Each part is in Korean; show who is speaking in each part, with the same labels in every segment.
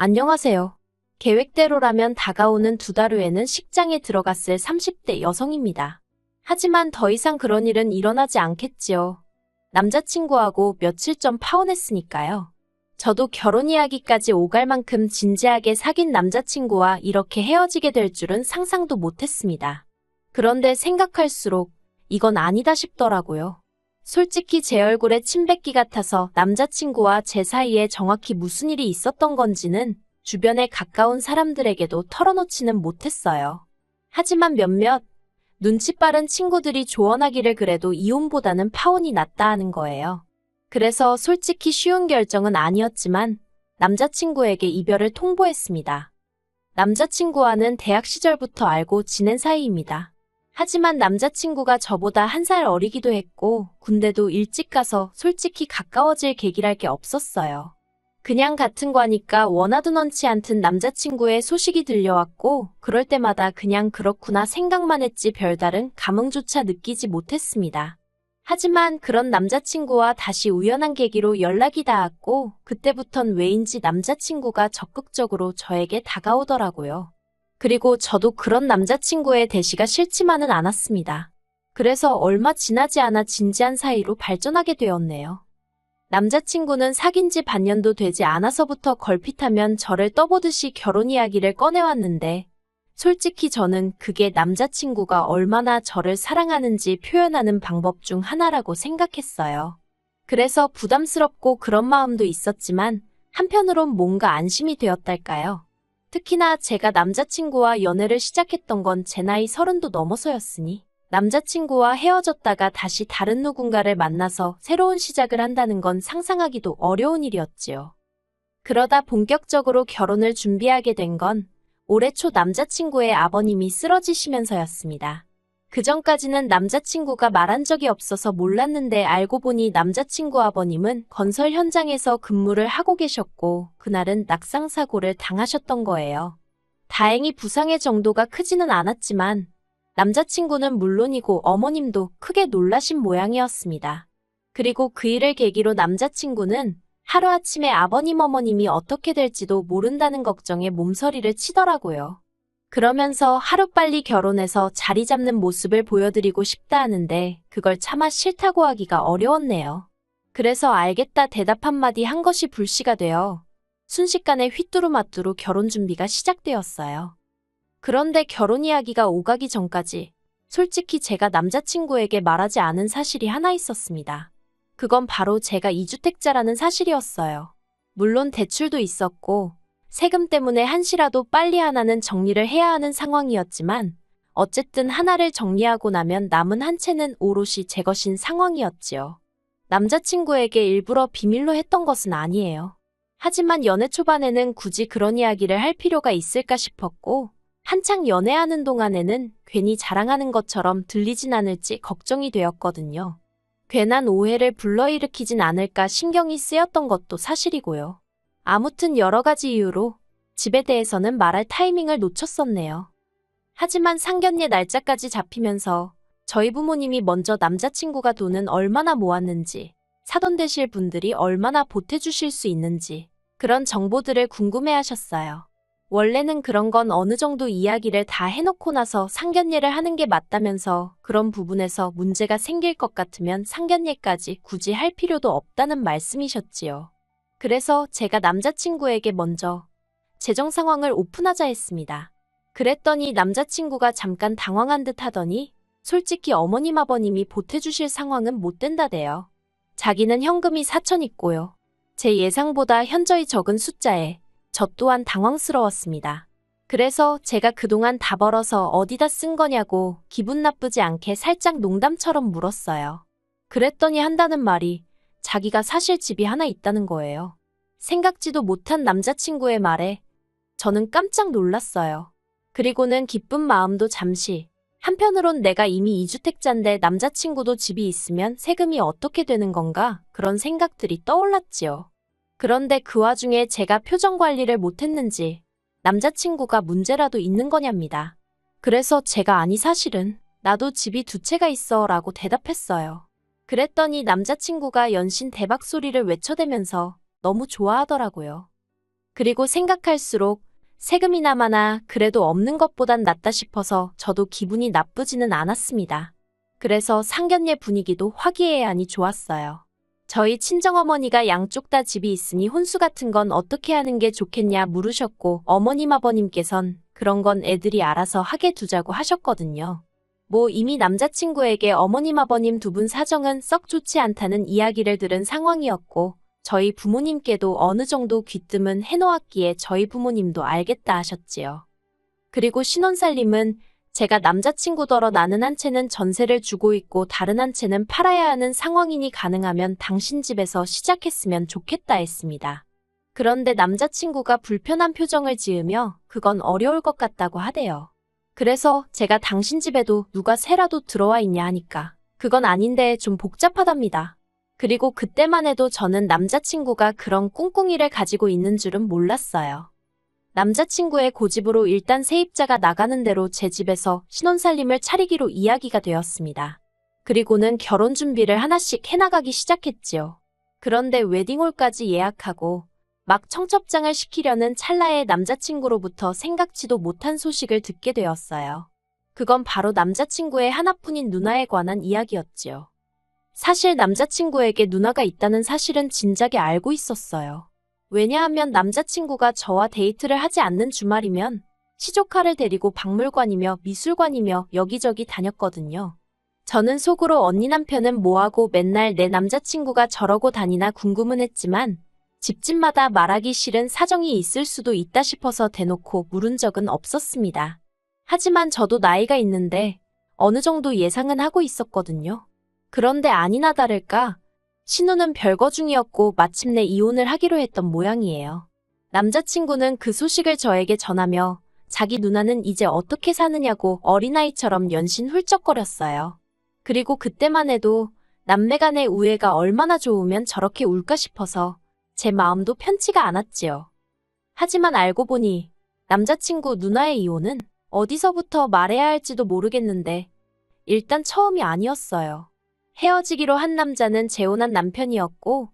Speaker 1: 안녕하세요. 계획대로라면 다가오는 2달 후에는 식장에 들어갔을 30대 여성입니다. 하지만 더 이상 그런 일은 일어나지 않겠지요. 남자친구하고 며칠 전 파혼했으니까요. 저도 결혼 이야기까지 오갈 만큼 진지하게 사귄 남자친구와 이렇게 헤어지게 될 줄은 상상도 못했습니다. 그런데 생각할수록 이건 아니다 싶더라고요. 솔직히 제 얼굴에 침 뱉기 같아서 남자친구와 제 사이에 정확히 무슨 일이 있었던 건지는 주변에 가까운 사람들에게도 털어놓지는 못했어요. 하지만 몇몇 눈치 빠른 친구들이 조언하기를 그래도 이혼보다는 파혼이 낫다 하는 거예요. 그래서 솔직히 쉬운 결정은 아니었지만 남자친구에게 이별을 통보했습니다. 남자친구와는 대학 시절부터 알고 지낸 사이입니다. 하지만 남자친구가 저보다 1살 어리기도 했고 군대도 일찍 가서 솔직히 가까워질 계기랄 게 없었어요. 그냥 같은 과니까 원하든 원치 않든 남자친구의 소식이 들려왔고 그럴 때마다 그냥 그렇구나 생각만 했지 별다른 감흥조차 느끼지 못했습니다. 하지만 그런 남자친구와 다시 우연한 계기로 연락이 닿았고 그때부턴 왜인지 남자친구가 적극적으로 저에게 다가오더라고요. 그리고 저도 그런 남자친구의 대시가 싫지만은 않았습니다. 그래서 얼마 지나지 않아 진지한 사이로 발전하게 되었네요. 남자친구는 사귄 지 반년도 되지 않아서부터 걸핏하면 저를 떠보듯이 결혼 이야기를 꺼내왔는데 솔직히 저는 그게 남자친구가 얼마나 저를 사랑하는지 표현하는 방법 중 하나라고 생각했어요. 그래서 부담스럽고 그런 마음도 있었지만 한편으론 뭔가 안심이 되었달까요? 특히나 제가 남자친구와 연애를 시작했던 건 제 나이 30도 넘어서였으니 남자친구와 헤어졌다가 다시 다른 누군가를 만나서 새로운 시작을 한다는 건 상상하기도 어려운 일이었지요. 그러다 본격적으로 결혼을 준비하게 된 건 올해 초 남자친구의 아버님이 쓰러지시면서였습니다. 그전까지는 남자친구가 말한 적이 없어서 몰랐는데 알고 보니 남자친구 아버님은 건설 현장에서 근무를 하고 계셨고 그날은 낙상사고를 당하셨던 거예요. 다행히 부상의 정도가 크지는 않았지만 남자친구는 물론이고 어머님도 크게 놀라신 모양이었습니다. 그리고 그 일을 계기로 남자친구는 하루아침에 아버님 어머님이 어떻게 될지도 모른다는 걱정에 몸서리를 치더라고요. 그러면서 하루빨리 결혼해서 자리 잡는 모습을 보여드리고 싶다 하는데 그걸 차마 싫다고 하기가 어려웠네요. 그래서 알겠다 대답 한마디 한 것이 불씨가 되어 순식간에 휘뚜루마뚜루 결혼 준비가 시작되었어요. 그런데 결혼 이야기가 오가기 전까지 솔직히 제가 남자친구에게 말하지 않은 사실이 하나 있었습니다. 그건 바로 제가 2주택자라는 사실이었어요. 물론 대출도 있었고 세금 때문에 한시라도 빨리 하나는 정리를 해야 하는 상황이었지만 어쨌든 하나를 정리하고 나면 남은 한 채는 오롯이 제 것인 상황이었지요. 남자친구에게 일부러 비밀로 했던 것은 아니에요. 하지만 연애 초반에는 굳이 그런 이야기를 할 필요가 있을까 싶었고 한창 연애하는 동안에는 괜히 자랑하는 것처럼 들리진 않을지 걱정이 되었거든요. 괜한 오해를 불러일으키진 않을까 신경이 쓰였던 것도 사실이고요. 아무튼 여러 가지 이유로 집에 대해서는 말할 타이밍을 놓쳤었네요. 하지만 상견례 날짜까지 잡히면서 저희 부모님이 먼저 남자친구가 돈은 얼마나 모았는지, 사돈 되실 분들이 얼마나 보태주실 수 있는지 그런 정보들을 궁금해하셨어요. 원래는 그런 건 어느 정도 이야기를 다 해놓고 나서 상견례를 하는 게 맞다면서 그런 부분에서 문제가 생길 것 같으면 상견례까지 굳이 할 필요도 없다는 말씀이셨지요. 그래서 제가 남자친구에게 먼저 재정 상황을 오픈하자 했습니다. 그랬더니 남자친구가 잠깐 당황한 듯 하더니 솔직히 어머님 아버님이 보태주실 상황은 못 된다대요. 자기는 현금이 4천 있고요. 제 예상보다 현저히 적은 숫자에 저 또한 당황스러웠습니다. 그래서 제가 그동안 다 벌어서 어디다 쓴 거냐고 기분 나쁘지 않게 살짝 농담처럼 물었어요. 그랬더니 한다는 말이 자기가 사실 집이 하나 있다는 거예요. 생각지도 못한 남자친구의 말에 저는 깜짝 놀랐어요. 그리고는 기쁜 마음도 잠시, 한편으론 내가 이미 2주택자인데 남자친구도 집이 있으면 세금이 어떻게 되는 건가 그런 생각들이 떠올랐지요. 그런데 그 와중에 제가 표정 관리를 못했는지 남자친구가 문제라도 있는 거냐입니다. 그래서 제가 아니 사실은 나도 집이 2채가 있어 라고 대답했어요. 그랬더니 남자친구가 연신 대박 소리를 외쳐대면서 너무 좋아하더라고요. 그리고 생각할수록 세금이나마나 그래도 없는 것보단 낫다 싶어서 저도 기분이 나쁘지는 않았습니다. 그래서 상견례 분위기도 화기애애하니 좋았어요. 저희 친정어머니가 양쪽 다 집이 있으니 혼수 같은 건 어떻게 하는 게 좋겠냐 물으셨고 어머님 아버님께선 그런 건 애들이 알아서 하게 두자고 하셨거든요. 뭐 이미 남자친구에게 어머님 아버님 두 분 사정은 썩 좋지 않다는 이야기를 들은 상황이었고 저희 부모님께도 어느 정도 귀뜸은 해놓았기에 저희 부모님도 알겠다 하셨지요. 그리고 신혼살림은 제가 남자친구더러 나는 한 채는 전세를 주고 있고 다른 한 채는 팔아야 하는 상황이니 가능하면 당신 집에서 시작했으면 좋겠다 했습니다. 그런데 남자친구가 불편한 표정을 지으며 그건 어려울 것 같다고 하대요. 그래서 제가 당신 집에도 누가 새라도 들어와 있냐 하니까 그건 아닌데 좀 복잡하답니다. 그리고 그때만 해도 저는 남자친구가 그런 꿍꿍이를 가지고 있는 줄은 몰랐어요. 남자친구의 고집으로 일단 세입자가 나가는 대로 제 집에서 신혼살림을 차리기로 이야기가 되었습니다. 그리고는 결혼 준비를 하나씩 해나가기 시작했지요. 그런데 웨딩홀까지 예약하고 막 청첩장을 시키려는 찰나에 남자친구로부터 생각지도 못한 소식을 듣게 되었어요. 그건 바로 남자친구의 하나뿐인 누나에 관한 이야기였지요. 사실 남자친구에게 누나가 있다는 사실은 진작에 알고 있었어요. 왜냐하면 남자친구가 저와 데이트를 하지 않는 주말이면 시조카를 데리고 박물관이며 미술관이며 여기저기 다녔거든요. 저는 속으로 언니 남편은 뭐하고 맨날 내 남자친구가 저러고 다니나 궁금은 했지만 집집마다 말하기 싫은 사정이 있을 수도 있다 싶어서 대놓고 물은 적은 없었습니다. 하지만 저도 나이가 있는데 어느 정도 예상은 하고 있었거든요. 그런데 아니나 다를까 신우는 별거 중이었고 마침내 이혼을 하기로 했던 모양이에요. 남자친구는 그 소식을 저에게 전하며 자기 누나는 이제 어떻게 사느냐고 어린아이처럼 연신 훌쩍거렸어요. 그리고 그때만 해도 남매 간의 우애가 얼마나 좋으면 저렇게 울까 싶어서 제 마음도 편치가 않았지요. 하지만 알고 보니 남자친구 누나의 이혼은 어디서부터 말해야 할지도 모르겠는데 일단 처음이 아니었어요. 헤어지기로 한 남자는 재혼한 남편이었고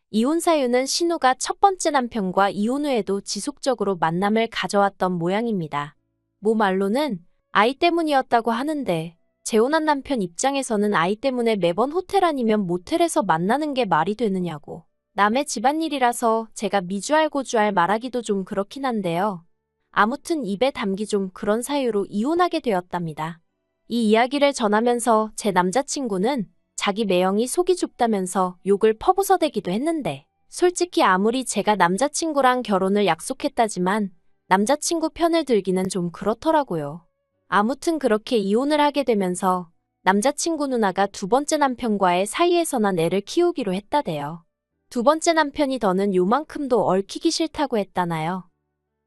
Speaker 1: 이혼 사유는 신우가 첫 번째 남편과 이혼 후에도 지속적으로 만남을 가져왔던 모양입니다. 모 말로는 아이 때문이었다고 하는데 재혼한 남편 입장에서는 아이 때문에 매번 호텔 아니면 모텔에서 만나는 게 말이 되느냐고. 남의 집안일이라서 제가 미주알고주알 말하기도 좀 그렇긴 한데요. 아무튼 입에 담기 좀 그런 사유로 이혼하게 되었답니다. 이 이야기를 전하면서 제 남자친구는 자기 매형이 속이 좁다면서 욕을 퍼부어대기도 했는데 솔직히 아무리 제가 남자친구랑 결혼을 약속했다지만 남자친구 편을 들기는 좀 그렇더라고요. 아무튼 그렇게 이혼을 하게 되면서 남자친구 누나가 두 번째 남편과의 사이에서 난 애를 키우기로 했다대요. 두 번째 남편이 더는 요만큼도 얽히기 싫다고 했다나요.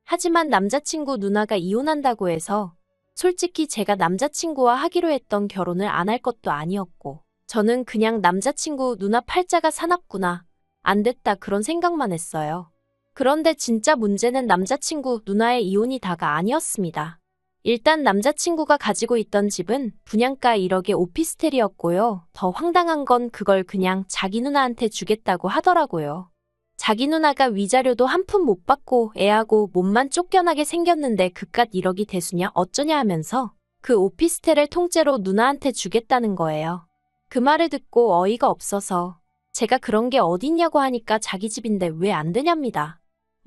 Speaker 1: 하지만 남자친구 누나가 이혼한다고 해서 솔직히 제가 남자친구와 하기로 했던 결혼을 안 할 것도 아니었고 저는 그냥 남자친구 누나 팔자가 사납구나, 안 됐다 그런 생각만 했어요. 그런데 진짜 문제는 남자친구 누나의 이혼이 다가 아니었습니다. 일단 남자친구가 가지고 있던 집은 분양가 1억의 오피스텔이었고요. 더 황당한 건 그걸 그냥 자기 누나한테 주겠다고 하더라고요. 자기 누나가 위자료도 한 푼 못 받고 애하고 몸만 쫓겨나게 생겼는데 그깟 1억이 대수냐 어쩌냐 하면서 그 오피스텔을 통째로 누나한테 주겠다는 거예요. 그 말을 듣고 어이가 없어서 제가 그런 게 어딨냐고 하니까 자기 집인데 왜 안 되냐입니다.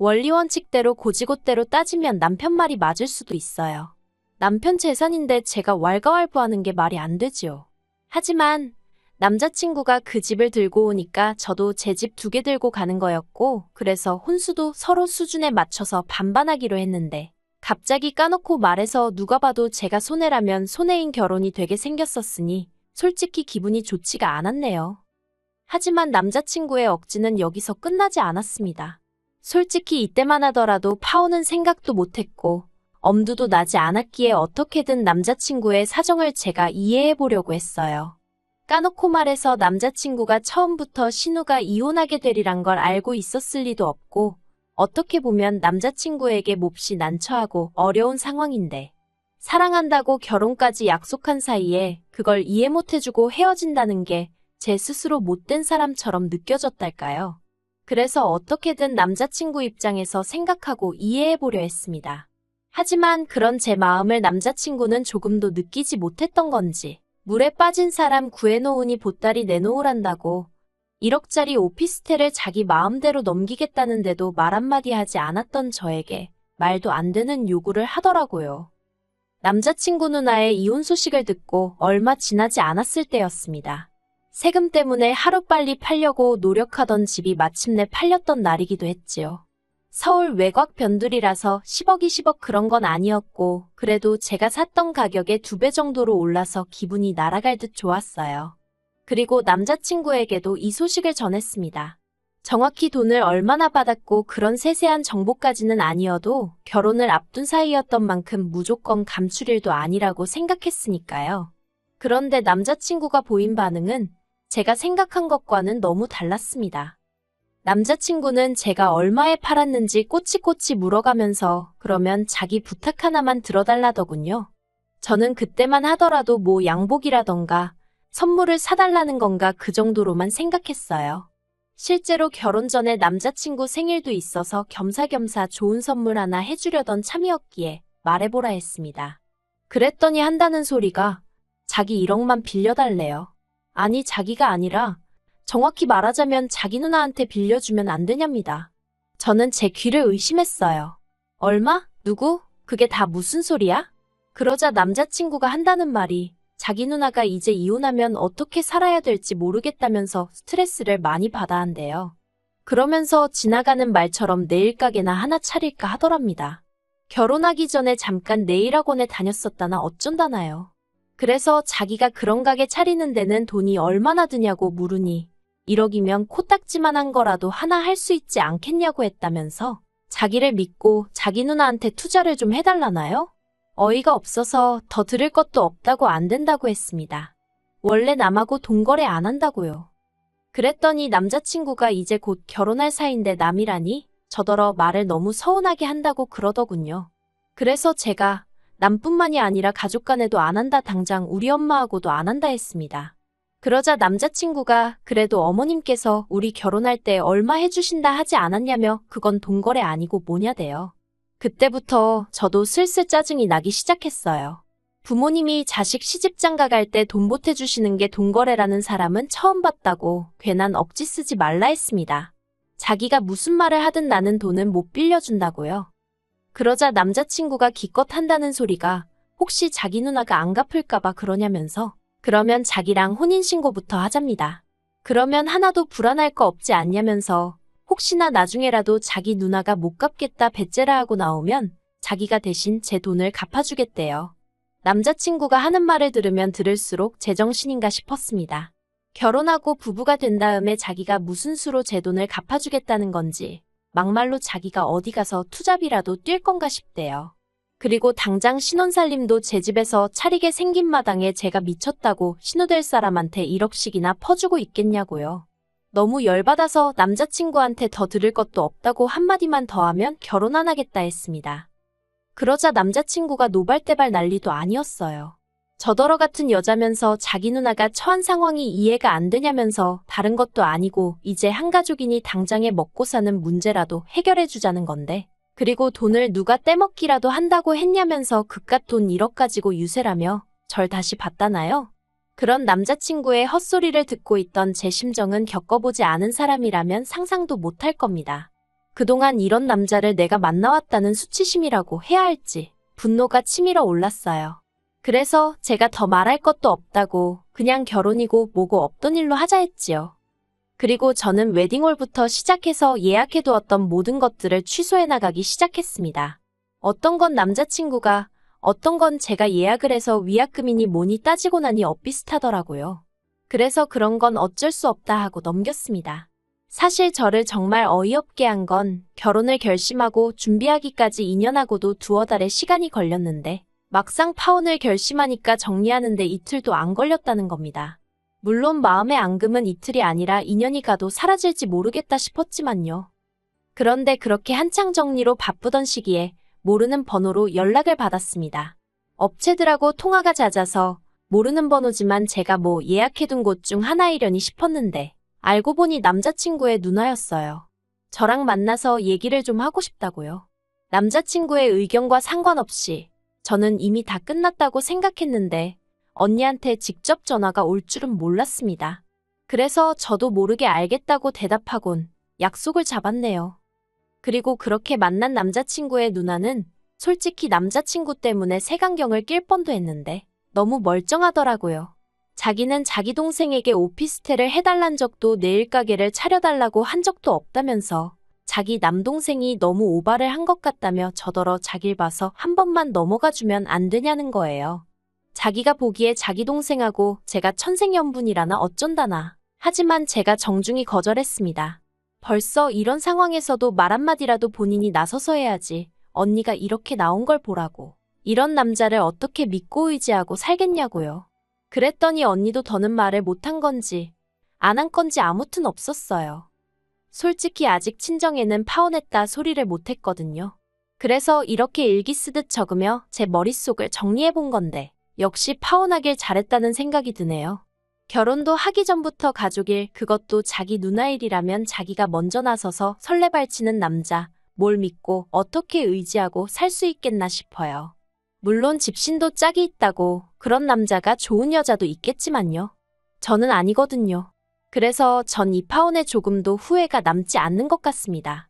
Speaker 1: 원리원칙대로 고지고대로 따지면 남편 말이 맞을 수도 있어요. 남편 재산인데 제가 왈가왈부하는 게 말이 안 되지요. 하지만 남자친구가 그 집을 들고 오니까 저도 제 집 2개 들고 가는 거였고 그래서 혼수도 서로 수준에 맞춰서 반반하기로 했는데 갑자기 까놓고 말해서 누가 봐도 제가 손해라면 손해인 결혼이 되게 생겼었으니 솔직히 기분이 좋지가 않았네요. 하지만 남자친구의 억지는 여기서 끝나지 않았습니다. 솔직히 이때만 하더라도 파혼은 생각도 못했고 엄두도 나지 않았기에 어떻게든 남자친구의 사정을 제가 이해해보려고 했어요. 까놓고 말해서 남자친구가 처음부터 신우가 이혼하게 되리란 걸 알고 있었을 리도 없고 어떻게 보면 남자친구에게 몹시 난처하고 어려운 상황인데 사랑한다고 결혼까지 약속한 사이에 그걸 이해 못해주고 헤어진다는 게 제 스스로 못된 사람처럼 느껴졌달까요. 그래서 어떻게든 남자친구 입장에서 생각하고 이해해보려 했습니다. 하지만 그런 제 마음을 남자친구는 조금도 느끼지 못했던 건지 물에 빠진 사람 구해놓으니 보따리 내놓으란다고 1억짜리 오피스텔을 자기 마음대로 넘기겠다는데도 말 한마디 하지 않았던 저에게 말도 안 되는 요구를 하더라고요. 남자친구 누나의 이혼 소식을 듣고 얼마 지나지 않았을 때였습니다. 세금 때문에 하루빨리 팔려고 노력하던 집이 마침내 팔렸던 날이기도 했지요. 서울 외곽 변두리라서 10억 20억 그런 건 아니었고 그래도 제가 샀던 가격의 2배 정도로 올라서 기분이 날아갈 듯 좋았어요. 그리고 남자친구에게도 이 소식을 전했습니다. 정확히 돈을 얼마나 받았고 그런 세세한 정보까지는 아니어도 결혼을 앞둔 사이였던 만큼 무조건 감출 일도 아니라고 생각했으니까요. 그런데 남자친구가 보인 반응은 제가 생각한 것과는 너무 달랐습니다. 남자친구는 제가 얼마에 팔았는지 꼬치꼬치 물어가면서 그러면 자기 부탁 하나만 들어달라더군요. 저는 그때만 하더라도 뭐 양복이라던가 선물을 사달라는 건가 그 정도로만 생각했어요. 실제로 결혼 전에 남자친구 생일도 있어서 겸사겸사 좋은 선물 하나 해주려던 참이었기에 말해보라 했습니다. 그랬더니 한다는 소리가 자기 1억만 빌려달래요. 아니 자기가 아니라 정확히 말하자면 자기 누나한테 빌려주면 안 되냐입니다. 저는 제 귀를 의심했어요. 얼마? 누구? 그게 다 무슨 소리야? 그러자 남자친구가 한다는 말이 자기 누나가 이제 이혼하면 어떻게 살아야 될지 모르겠다면서 스트레스를 많이 받아 한대요. 그러면서 지나가는 말처럼 네일 가게나 하나 차릴까 하더랍니다. 결혼하기 전에 잠깐 네일 학원에 다녔었다나 어쩐다나요. 그래서 자기가 그런 가게 차리는 데는 돈이 얼마나 드냐고 물으니 1억이면 코딱지만한 거라도 하나 할 수 있지 않겠냐고 했다면서 자기를 믿고 자기 누나한테 투자를 좀 해달라나요? 어이가 없어서 더 들을 것도 없다고 안 된다고 했습니다. 원래 남하고 돈거래 안 한다고요. 그랬더니 남자친구가 이제 곧 결혼할 사이인데 남이라니 저더러 말을 너무 서운하게 한다고 그러더군요. 그래서 제가 남뿐만이 아니라 가족 간에도 안 한다 당장 우리 엄마하고도 안 한다 했습니다. 그러자 남자친구가 그래도 어머님께서 우리 결혼할 때 얼마 해주신다 하지 않았냐며 그건 돈거래 아니고 뭐냐대요. 그때부터 저도 슬슬 짜증이 나기 시작했어요. 부모님이 자식 시집장가 갈 때 돈 보태주시는 게 돈거래라는 사람은 처음 봤다고 괜한 억지 쓰지 말라 했습니다. 자기가 무슨 말을 하든 나는 돈은 못 빌려준다고요. 그러자 남자친구가 기껏 한다는 소리가 혹시 자기 누나가 안 갚을까봐 그러냐면서 그러면 자기랑 혼인신고부터 하잡니다. 그러면 하나도 불안할 거 없지 않냐면서 혹시나 나중에라도 자기 누나가 못 갚겠다 배째라 하고 나오면 자기가 대신 제 돈을 갚아주겠대요. 남자친구가 하는 말을 들으면 들을수록 제정신인가 싶었습니다. 결혼하고 부부가 된 다음에 자기가 무슨 수로 제 돈을 갚아주겠다는 건지 막말로 자기가 어디 가서 투잡이라도 뛸 건가 싶대요. 그리고 당장 신혼살림도 제 집에서 차리게 생긴 마당에 제가 미쳤다고 신우될 사람한테 1억씩이나 퍼주고 있겠냐고요. 너무 열받아서 남자친구한테 더 들을 것도 없다고 한마디만 더 하면 결혼 안 하겠다 했습니다. 그러자 남자친구가 노발대발 난리도 아니었어요. 저더러 같은 여자면서 자기 누나가 처한 상황이 이해가 안 되냐면서 다른 것도 아니고 이제 한 가족이니 당장에 먹고 사는 문제라도 해결해 주자는 건데 그리고 돈을 누가 떼먹기라도 한다고 했냐면서 그깟 돈 1억 가지고 유세라며 절 다시 봤다나요? 그런 남자친구의 헛소리를 듣고 있던 제 심정은 겪어보지 않은 사람이라면 상상도 못할 겁니다. 그동안 이런 남자를 내가 만나왔다는 수치심이라고 해야 할지 분노가 치밀어 올랐어요. 그래서 제가 더 말할 것도 없다고 그냥 결혼이고 뭐고 없던 일로 하자 했지요. 그리고 저는 웨딩홀부터 시작해서 예약해두었던 모든 것들을 취소해 나가기 시작했습니다. 어떤 건 남자친구가 어떤 건 제가 예약을 해서 위약금이니 뭐니 따지고 나니 엇비슷하더라고요. 그래서 그런 건 어쩔 수 없다 하고 넘겼습니다. 사실 저를 정말 어이없게 한 건 결혼을 결심하고 준비하기까지 2년하고도 두어 달의 시간이 걸렸는데 막상 파혼을 결심하니까 정리하는데 이틀도 안 걸렸다는 겁니다. 물론 마음의 앙금은 이틀이 아니라 2년이 가도 사라질지 모르겠다 싶었지만요. 그런데 그렇게 한창 정리로 바쁘던 시기에 모르는 번호로 연락을 받았습니다. 업체들하고 통화가 잦아서 모르는 번호지만 제가 뭐 예약해둔 곳 중 하나이려니 싶었는데 알고 보니 남자친구의 누나였어요. 저랑 만나서 얘기를 좀 하고 싶다고요. 남자친구의 의견과 상관없이 저는 이미 다 끝났다고 생각했는데 언니한테 직접 전화가 올 줄은 몰랐습니다. 그래서 저도 모르게 알겠다고 대답하곤 약속을 잡았네요. 그리고 그렇게 만난 남자친구의 누나는 솔직히 남자친구 때문에 색안경을 낄 뻔도 했는데 너무 멀쩡하더라고요. 자기는 자기 동생에게 오피스텔을 해달란 적도 네일 가게를 차려달라고 한 적도 없다면서 자기 남동생이 너무 오바를 한 것 같다며 저더러 자길 봐서 한 번만 넘어가 주면 안 되냐는 거예요. 자기가 보기에 자기 동생하고 제가 천생연분이라나 어쩐다나. 하지만 제가 정중히 거절했습니다. 벌써 이런 상황에서도 말 한마디라도 본인이 나서서 해야지. 언니가 이렇게 나온 걸 보라고. 이런 남자를 어떻게 믿고 의지하고 살겠냐고요. 그랬더니 언니도 더는 말을 못한 건지 안 한 건지 아무튼 없었어요. 솔직히 아직 친정에는 파혼했다 소리를 못했거든요. 그래서 이렇게 일기 쓰듯 적으며 제 머릿속을 정리해 본 건데 역시 파혼하길 잘했다는 생각이 드네요. 결혼도 하기 전부터 가족일, 그것도 자기 누나 일이라면 자기가 먼저 나서서 설레발치는 남자, 뭘 믿고 어떻게 의지하고 살 수 있겠나 싶어요. 물론 집신도 짝이 있다고 그런 남자가 좋은 여자도 있겠지만요. 저는 아니거든요. 그래서 전 이 파혼에 조금도 후회가 남지 않는 것 같습니다.